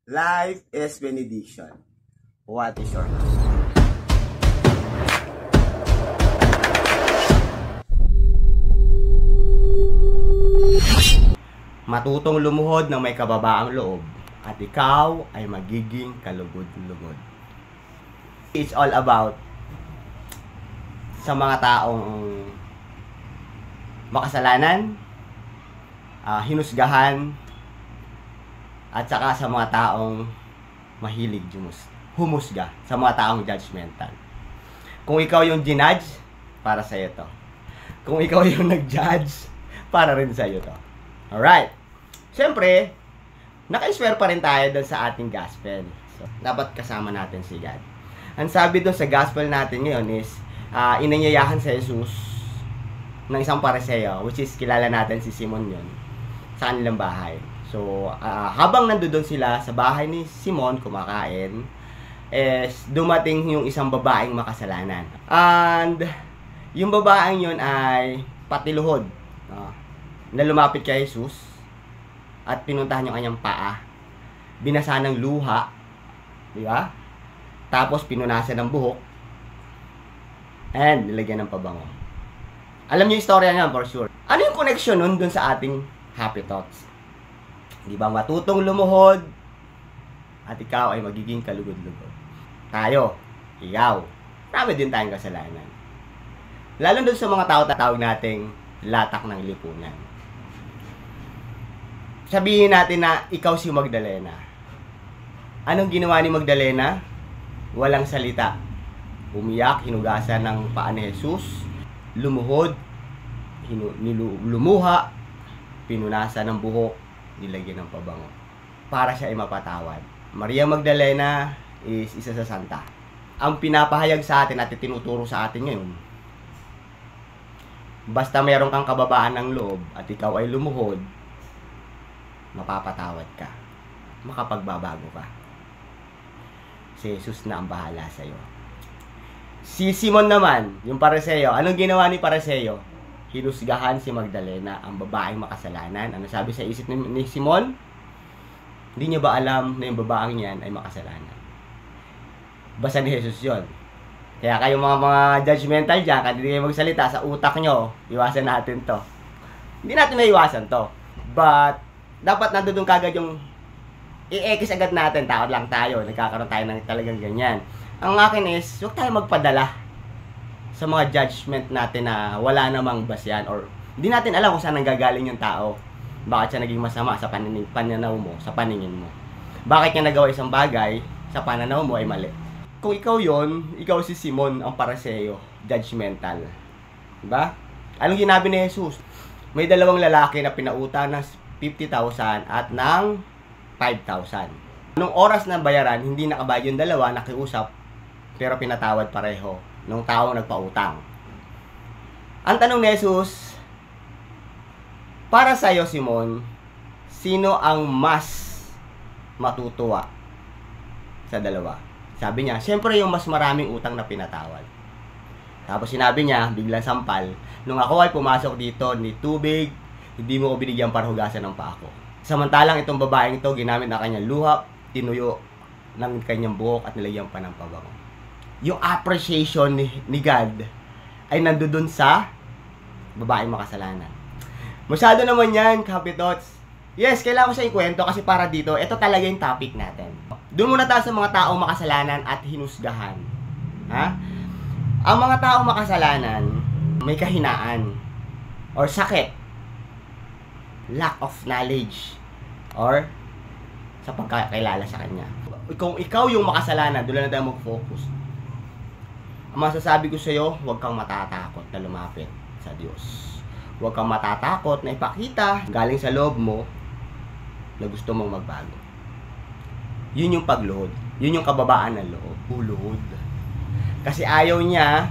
Life is benediction. What is your matutong lumuhod ng may kababaang loob at ikaw ay magiging kalugod-lugod. It's all about sa mga taong makasalanan, hinusgahan, at saka sa mga taong mahilig humusga, sa mga taong judgmental. Kung ikaw yung ginudge, para sa'yo to. Kung ikaw yung nag-judge, para rin sa'yo to. Alright. Siyempre, naka-swear pa rin tayo doon sa ating gospel. So, dapat kasama natin si God. Ang sabi doon sa gospel natin ngayon is, inanyayahan sa Jesus ng isang pariseo, which is kilala natin si Simon yun, sa kanilang bahay. So, habang nandoon sila sa bahay ni Simon kumakain, is dumating yung isang babaeng makasalanan. And, yung babaeng yun ay patiluhod. Na lumapit kay Jesus at pinuntahan yung kanyang paa. Binasa ng luha. Di ba? Tapos, pinunasan ng buhok. And, nilagyan ng pabango. Alam niyo yung istorya niya, for sure. Ano yung connection nun dun sa ating happy thoughts? Di ba matutong lumuhod at ikaw ay magiging kalugod-lugod? Tayo, ikaw, marami din tayong kasalanan. Lalo dun sa mga tao-tawag nating latak ng lipunan. Sabihin natin na ikaw si Magdalena. Anong ginawa ni Magdalena? Walang salita. Umiyak, hinugasan ng paa ni Jesus, lumuhod, lumuha, pinunasan ng buhok, nilagyan ng pabango para siya ay mapatawad. Maria Magdalena is isa sa santa. Ang pinapahayag sa atin at tinuturo sa atin ngayon, basta mayroon kang kababaan ng loob at ikaw ay lumuhod, mapapatawad ka, makapagbabago ka. Si Jesus na ang bahala sa iyo. Si Simon naman, yung pariseo, anong ginawa ni pariseo? Hinusgahan si Magdalena, ang babaeng makasalanan. Ano sabi sa isip ni Simon? Hindi niya ba alam na yung babaeng yan ay makasalanan? Basta ni Jesus yun. Kaya kayo mga judgmental dyan, kahit hindi kayo magsalita sa utak nyo, iwasan natin to. Hindi natin maiwasan to. But, dapat nandoon kagad yung i-ekis agad natin, tao lang tayo, nagkakaroon tayo ng talagang ganyan. Ang akin is, huwag tayo magpadala sa mga judgment natin na wala namang basyan or hindi natin alam kung saan nanggagaling yung tao. Bakit siya naging masama sa pananaw mo, sa paningin mo. Bakit niya nagawa isang bagay sa pananaw mo ay mali. Kung ikaw yon, ikaw si Simon ang pariseo, judgmental. Diba? Anong ginabi ni Jesus? May dalawang lalaki na pinautan ng 50,000 at ng 5,000. Nung oras na bayaran, hindi nakabayad yung dalawa, nakiusap, pero pinatawad pareho nung taong nagpautang. Ang tanong ni Jesus, para sa'yo, Simon, sino ang mas matutuwa sa dalawa? Sabi niya, siyempre yung mas maraming utang na pinatawad. Tapos sinabi niya, biglang sampal, nung ako ay pumasok dito ni tubig, hindi mo ko binigyan para hugasan ng paa ko. Samantalang itong babaeng ito, ginamit na kanyang luha, tinuyo ng kanyang buhok at nilagyan pa ng pabango. Yung appreciation ni God ay nandoon sa babaeng makasalanan. Masyado naman yan, Happy Thoughts. Yes, kailangan ko siya ikwento kasi para dito, ito talaga yung topic natin. Doon muna tayo sa mga taong makasalanan at hinusgahan. Ha? Ang mga taong makasalanan, may kahinaan or sakit, lack of knowledge, or sa pagkakilala sa kanya. Kung ikaw yung makasalanan, doon na tayo mag-focus. Ang masasabi ko sa iyo, huwag kang matatakot na lumapit sa Diyos. Huwag kang matatakot na ipakita galing sa loob mo na gusto mong magbago. Yun yung pagluhod. Yun yung kababaan ng loob. Uluhod. Kasi ayaw niya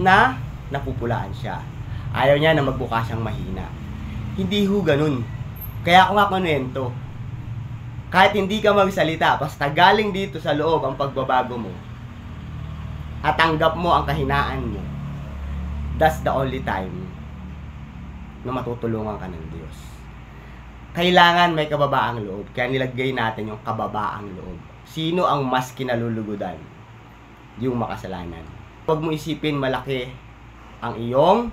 na napupulaan siya. Ayaw niya na magbuka siyang mahina. Hindi ho ganun. Kaya ako nga kunwento. Kahit hindi ka magsalita, basta galing dito sa loob ang pagbabago mo, at tanggap mo ang kahinaan mo, that's the only time na matutulungan ka ng Diyos. kailangan may kababaang loob. Kaya nilagay natin yung kababaang loob. Sino ang mas kinalulugudan? Yung makasalanan. Huwag mo isipin malaki ang iyong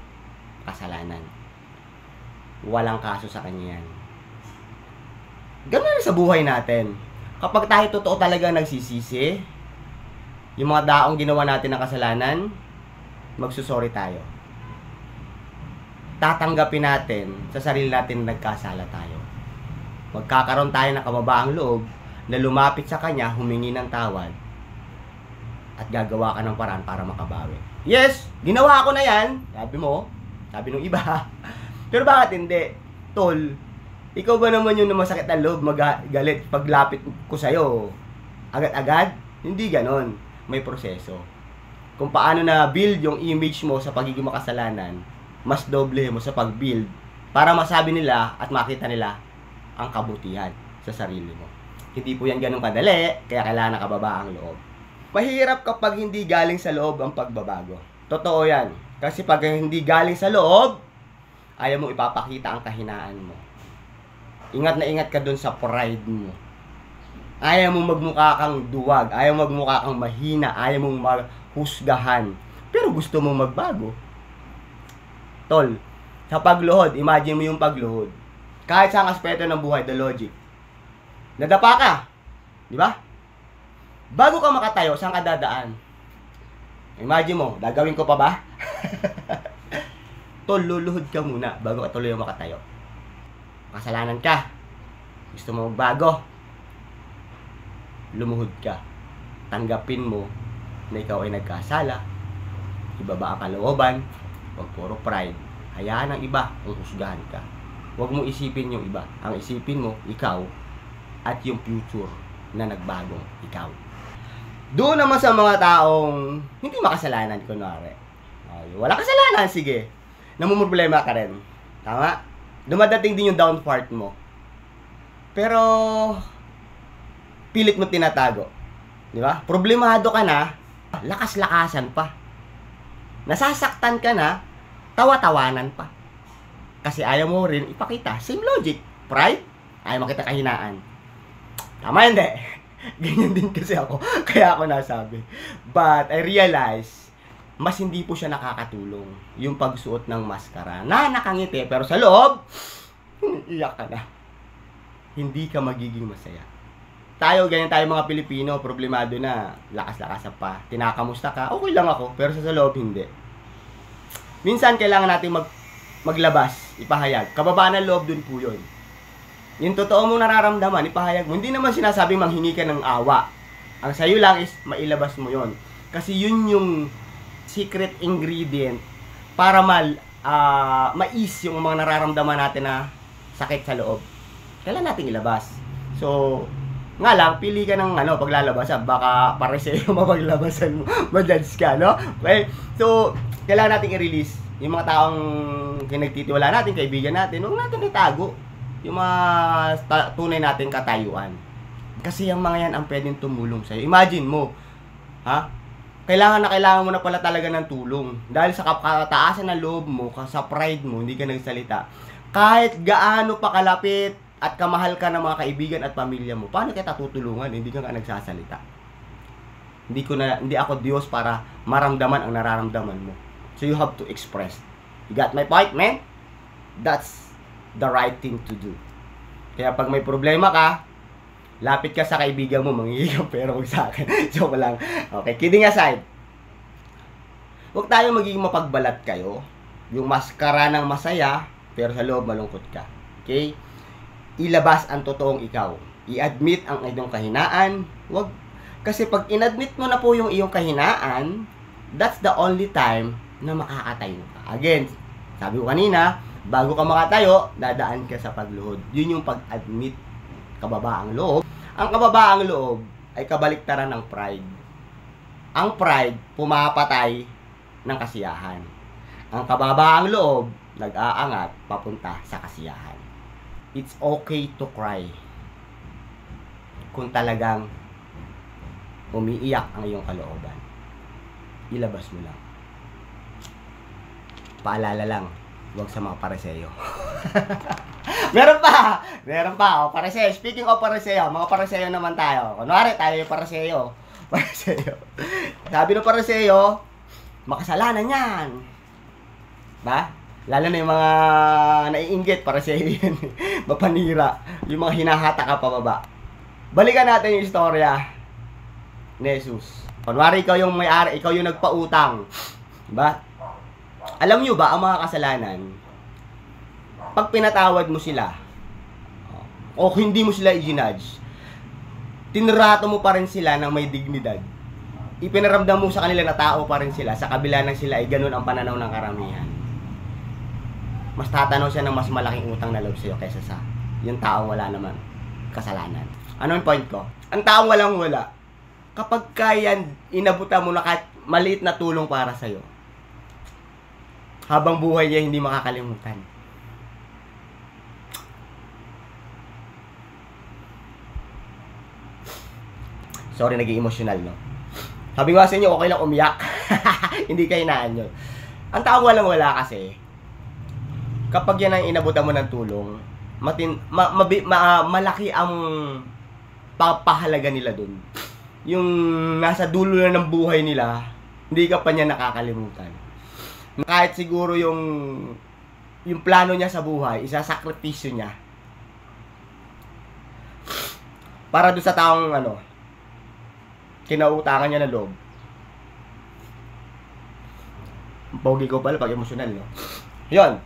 kasalanan. Walang kaso sa kanya yan. Ganun sa buhay natin. Kapag tayo totoo talaga nagsisisi, yung mga daong ginawa natin ng kasalanan, magsusorry tayo. Tatanggapin natin sa sarili natin na nagkasala tayo. Magkakaroon tayo ng kababaang loob na lumapit sa kanya, humingi ng tawad, at gagawa ka ng paraan para makabawi. Yes, ginawa ko na yan. Sabi mo, sabi nung iba. Pero bakit hindi? Tol, ikaw ba naman yung masakit na loob, magalit paglapit ko sa'yo? Agad-agad? Hindi ganon. May proseso. Kung paano na build yung image mo sa pagiging makasalanan, mas doble mo sa pag-build para masabi nila at makita nila ang kabutihan sa sarili mo. Hindi po yan ganun kadali, kaya kailangan ng kababaang loob. Mahirap kapag hindi galing sa loob ang pagbabago. Totoo yan. Kasi pag hindi galing sa loob, ayaw mo ipapakita ang kahinaan mo. Ingat na ingat ka dun sa pride mo. Ayaw mo magmukha kang duwag, ayaw mo magmukha kang mahina, ayaw mong maghusgahan. Pero gusto mong magbago. Tol, sa pagluhod, imagine mo yung pagluhod. Kahit sa aspeto ng buhay, the logic. Nadapa ka. Di ba? Bago ka makatayo, saan ka dadaan? Imagine mo, gagawin ko pa ba? Tol, luluhod ka muna bago ka tuloy makatayo. Kasalanan ka. Gusto mo magbago. Lumuhod ka. Tanggapin mo na ikaw ay nagkasala. Ibaba ang kalooban. Huwag puro pride. Hayaan ang iba kung husgahan ka. Huwag mo isipin yung iba. Ang isipin mo, ikaw at yung future na nagbagong ikaw. Doon naman sa mga taong hindi makasalanan, kunwari. Wala kasalanan, sige. Namumroblema ka rin. Tama? Dumadating din yung down part mo. Pero, pilit mo tinatago. Di ba? Problemado ka na, lakas-lakasan pa. Nasasaktan ka na, tawa-tawanan pa. Kasi ayaw mo rin ipakita. Same logic. Pride, ayaw makita kahinaan. Tama hindi. Ganyan din kasi ako. Kaya ako nasabi. But I realize, mas hindi po siya nakakatulong. Yung pagsuot ng maskara. Na nakangiti, pero sa loob, iyak ka na. Hindi ka magiging masaya. Tayo, ganyan tayo mga Pilipino, problemado na. Lakas-lakasan pa. Tinakamusta ka, okay lang ako. Pero sa loob, hindi. Minsan, kailangan natin maglabas, ipahayag. Kababaan ng loob dun po yun. Yung totoo mong nararamdaman, ipahayag mo. Hindi naman sinasabing manghingi ka ng awa. Ang sayo lang is mailabas mo yon. Kasi yun yung secret ingredient para mais yung mga nararamdaman natin na sakit sa loob. Kailan natin ilabas. So, nga lang, pili ka ng paglalabasan. Baka pare sa iyo mapaglabasan mo. Madjudge ka, no? Okay? So, kailangan natin i-release. Yung mga taong pinagtitiwala natin, kaibigan natin, huwag natin itago. Yung mga tunay nating katayuan. Kasi yung mga yan ang pwedeng tumulong sa'yo. Imagine mo, kailangan mo na pala talaga ng tulong. Dahil sa kataasan ng loob mo, sa pride mo, hindi ka nagsalita. Kahit gaano pa kalapit at kamahal ka ng mga kaibigan at pamilya mo, paano kita tutulungan? Hindi ka nagsasalita. Hindi ako Diyos para maramdaman ang nararamdaman mo. So you have to express. You got my point, man? That's the right thing to do. Kaya pag may problema ka, lapit ka sa kaibigan mo, manghihingi ka pero huwag sa akin. Joke lang. Okay, kidding aside. Huwag tayo magiging mapagbalat kayo. Yung maskara ng masaya, pero sa loob malungkot ka. Okay? Ilabas ang totoong ikaw. I-admit ang iyong kahinaan. Kasi pag inadmit mo na po yung iyong kahinaan, that's the only time na makakatayo ka. Again, sabi ko kanina, bago ka makatayo, dadaan ka sa pagluhod. Yun yung pag-admit, kababaang loob. Ang kababaang loob ay kabaliktaran ng pride. Ang pride, pumapatay ng kasiyahan. Ang kababaang loob, nag-aangat papunta sa kasiyahan. It's okay to cry. Kung talagang umiiyak ang iyong kalooban, ilabas mo lang. Paalala lang, huwag sa mga pareseyo. Meron pa. O, Pariseo. Speaking of Pariseo, mga Pariseo naman tayo. Kunwari, tayo yung Pariseo. Sabi ng Pariseo, makasalanan yan. Ba? Lalo na yung mga naiinggit, Pariseo yun. Mapanira. Yung mga hinahata ka pababa. Balikan natin yung istorya ni Jesus. Kunwari, ikaw yung may-ari, ikaw yung nagpautang. Ba? Alam nyo ba, ang mga kasalanan, pag pinatawad mo sila, o hindi mo sila i-judge, tinrato mo pa rin sila ng may dignidad. Ipinaramdam mo sa kanila na tao pa rin sila, sa kabila ng sila ay ganun ang pananaw ng karamihan. Mas tatanaw siya ng mas malaking utang na loob sa'yo kaysa sa yung taong wala naman kasalanan. Ano yung point ko? Ang taong walang wala, kapag kaya inabutan mo na kahit maliit na tulong para sa'yo, habang buhay niya hindi makakalimutan. Sorry, naging emotional, no? Sabi ko sa inyo, okay lang umiyak. Hindi kayo naan yun. Ang taong walang wala kasi, kapag yan ang inabutan mo ng tulong, malaki ang papahalaga nila dun. Yung nasa dulo na ng buhay nila, hindi ka pa niya nakakalimutan. Kahit siguro yung plano niya sa buhay, isasakripisyo niya para doon sa taong kinautangan niya ng loob. Pogi ko pala pag emosyonal, no? Yun.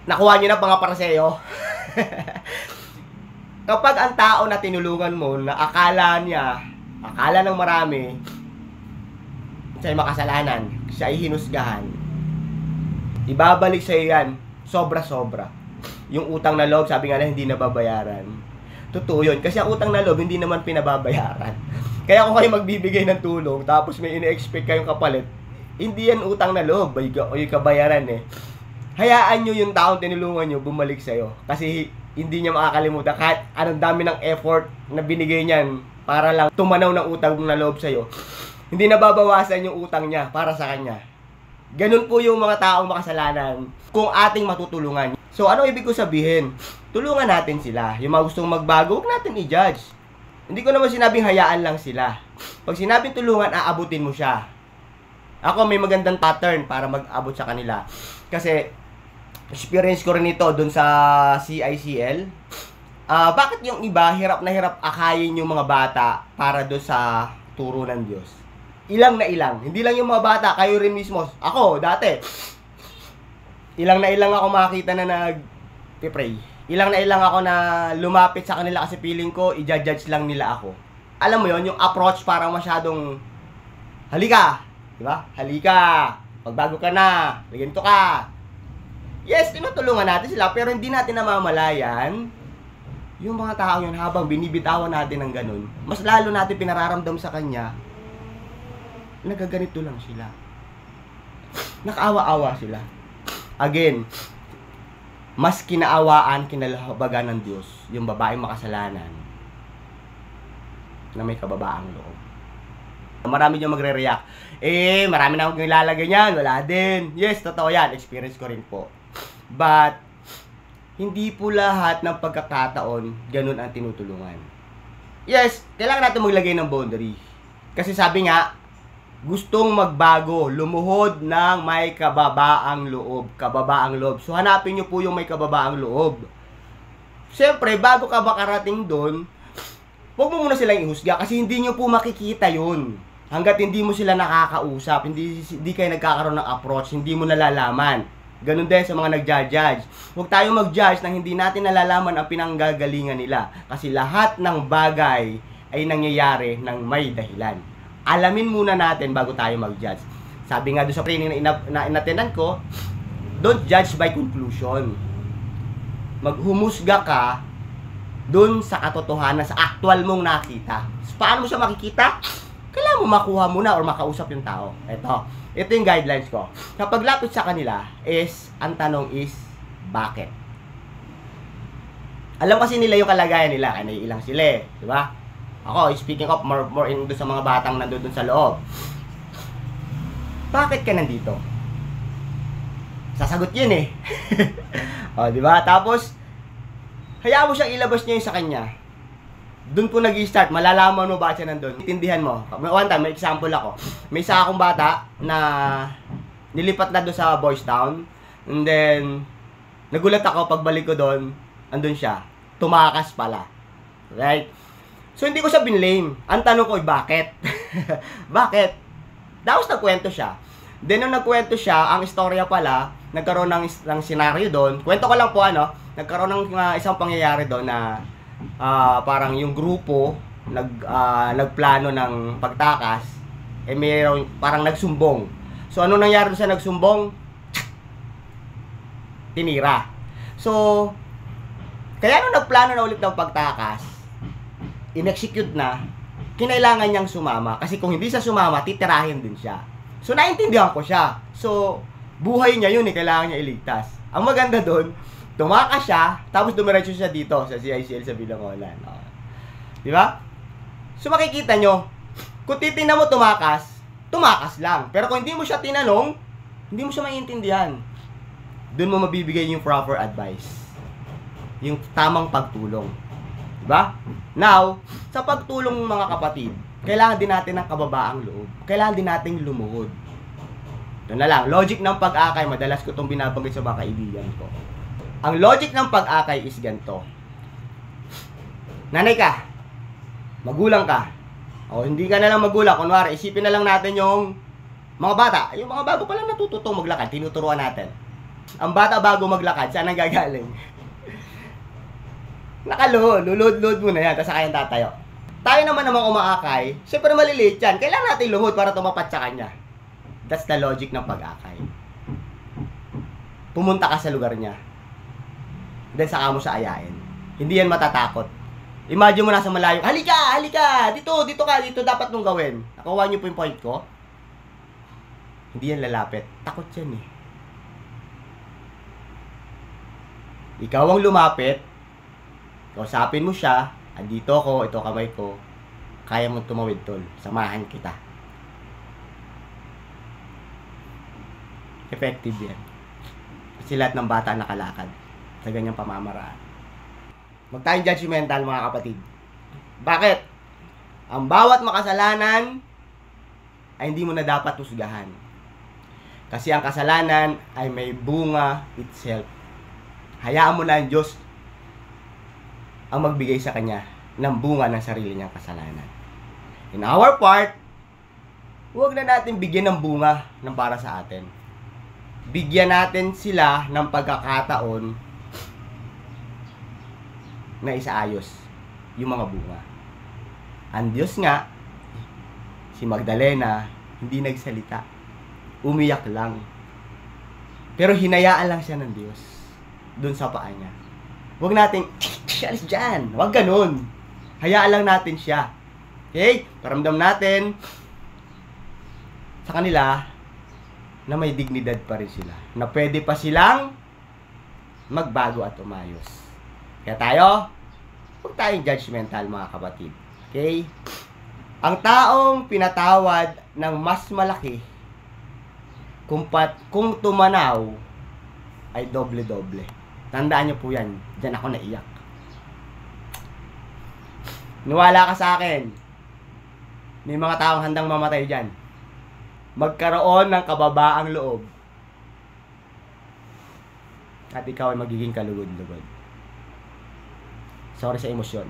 Nakuha niyo na mga Pariseo. Kapag ang tao na tinulungan mo, na akala ng marami, siya ay makasalanan, siya ay hinusgahan, ibabalik sa iyo yan, sobra-sobra. Yung utang na loob, sabi nga na hindi nababayaran. Totoo yun, kasi ang utang na loob, hindi naman pinababayaran. Kaya kung kayo magbibigay ng tulong, tapos may ine-expect kayong kapalit, hindi yan utang na loob, o yung kabayaran eh. Hayaan nyo yung taong tinulungan nyo bumalik sa'yo. Kasi hindi niya makakalimutan kahit anong dami ng effort na binigay niyan para lang tumanaw ng utang na loob sa'yo. Hindi nababawasan yung utang niya para sa kanya. Ganun po yung mga taong makasalanan kung ating matutulungan. So, ano ibig ko sabihin? Tulungan natin sila. Yung mga gustong magbago, huwag natin i-judge. Hindi ko naman sinabing hayaan lang sila. Pag sinabing tulungan, aabutin mo siya. Ako may magandang pattern para mag-abot sa kanila. Kasi, experience ko rin ito dun sa CICL. Bakit yung iba, hirap na hirap akayin yung mga bata para dun sa turo ng Diyos? Ilang na ilang. Hindi lang yung mga bata, kayo rin mismo. Ako, dati. Ilang na ilang ako makakita na nag-pray. Ilang na ilang ako na lumapit sa kanila kasi feeling ko, i-judge lang nila ako. Alam mo yon yung approach parang masyadong, halika, di ba? Halika, pagbago ka na, ganito ka. Yes, tinutulungan natin sila, pero hindi natin namamalayan yung mga tao yun habang binibitawan natin ng ganun. Mas lalo natin pinararamdam sa kanya, nagaganito lang sila. Nakaawa-awa sila. Again, mas kinaawaan, kinalabagan ng Diyos yung babaeng makasalanan na may kababaang loob. Marami dyan magre-react. Marami na akong ilalagay niyan. Wala din. Yes, totoo yan. Experience ko rin po. But, hindi po lahat ng pagkakataon ganun ang tinutulungan. Yes, kailangan natin maglagay ng boundary. Kasi sabi nga, gustong magbago, lumuhod ng may kababaang loob. Kababaang loob. So, hanapin nyo po yung may kababaang loob. Siyempre, bago ka makarating doon, huwag mo muna silang ihusga kasi hindi nyo po makikita yun. Hanggat hindi mo sila nakakausap, hindi kayo nagkakaroon ng approach, hindi mo nalalaman. Ganun din sa mga nagja-judge. Huwag tayo mag-judge nang hindi natin nalalaman ang pinanggagalingan nila. Kasi lahat ng bagay ay nangyayari ng may dahilan. Alamin muna natin bago tayo mag-judge. Sabi nga doon sa training na inatendan ko, don't judge by conclusion. Maghumusga ka doon sa katotohanan, sa actual mong nakita. Paano mo siya makikita? Kailangan mo makuha muna or makausap yung tao. Ito yung guidelines ko. Kapag lapit sa kanila, ang tanong is, bakit? Alam kasi nila yung kalagayan nila, kaya naiilang sila eh. Diba? Ako, speaking of more in doon sa mga batang nandun sa loob. Bakit ka nandito? sasagot yun eh. O, di ba? Tapos, hayaan mo siyang ilabas niya yung sa kanya. Doon po nag-i-start, malalaman mo ba siya nandun. Intindihan mo. One time, may example ako. May isa akong bata na nilipat na doon sa Boys Town. And then, nagulat ako pagbalik ko doon, andun siya. Tumakas pala. Right? So, hindi ko siya binlame. Ang tanong ko, bakit? Bakit? Tapos nagkwento siya. Then, nung nagkwento siya, ang istorya pala, nagkaroon ng senaryo doon. Kwento ko lang po, nagkaroon ng isang pangyayari doon na parang yung grupo nagplano ng pagtakas, mayroong parang nagsumbong. So, ano nangyari doon sa nagsumbong? Tinira. So, kaya nung nagplano na ulit ng pagtakas, in-execute na, kinailangan niyang sumama. Kasi kung hindi siya sumama, titirahin din siya. So, naintindihan ko siya. So, buhay niya yun kailangan niya iligtas. Ang maganda doon, tumakas siya, tapos dumiretso siya dito sa CICL sa Bilangonan. Di ba? So, makikita nyo, kung titignan mo tumakas lang. Pero kung hindi mo siya tinanong, hindi mo siya maintindihan. Doon mo mabibigay yung proper advice. Yung tamang pagtulong. Diba? Now, sa pagtulong mga kapatid, kailangan din natin ng kababaang loob. Kailangan din nating lumuhod. Ito na lang, logic ng pag-akay, madalas ko itong binabanggit sa mga kaibigan ko. Ang logic ng pag-akay is ganito. Nanay ka, magulang ka, o hindi ka na lang magulang, kunwari, isipin na lang natin yung mga bata, yung mga bago pa lang natututong maglakad, tinuturuan natin. Ang bata bago maglakad, saan ang gagaling? Lulod-lod mo na yan, tapos kayang tatayo. Tayo naman umaakay, syempre maliliit yan. Kailangan natin lumod para tumapat sa kanya. That's the logic ng pag-akay. Pumunta ka sa lugar niya. Then saka mo siya ayain. Hindi yan matatakot. Imagine mo nasa malayo, halika, dito dapat mong gawin. Nakuha niyo po yung point ko? Hindi yan lalapit. Takot yan eh. Ikaw ang lumapit, kausapin mo siya, andito ako, ito kamay ko, kaya mo tumawid tol, samahan kita. Effective yan. Kasi lahat ng bata nakalakad sa ganyang pamamaraan. Huwag tayong judgmental mga kapatid. Bakit? Ang bawat makasalanan ay hindi mo na dapat husgahan. Kasi ang kasalanan ay may bunga itself. Hayaan mo na ang Diyos ang magbigay sa kanya ng bunga ng sarili niyang kasalanan. In our part, huwag na natin bigyan ng bunga ng para sa atin. Bigyan natin sila ng pagkakataon na isaayos yung mga bunga. Ang Diyos nga, si Magdalena, hindi nagsalita. Umiyak lang. Pero hinayaan lang siya ng Diyos doon sa paa niya. Huwag natin, alis dyan. Huwag ganun. Hayaan lang natin siya. Okay? Paramdam natin sa kanila na may dignidad pa rin sila. Na pwede pa silang magbago at umayos. Kaya tayo, huwag tayong judgmental mga kapatid. Okay? Ang taong pinatawad ng mas malaki, kung tumanaw, ay doble-doble. Tandaan nyo po yan. Diyan ako naiyak. Niwala ka sa akin. May mga taong handang mamatay dyan. Magkaroon ng kababaang loob. At ikaw ay magiging kalugod-lugod. Sorry sa emosyon.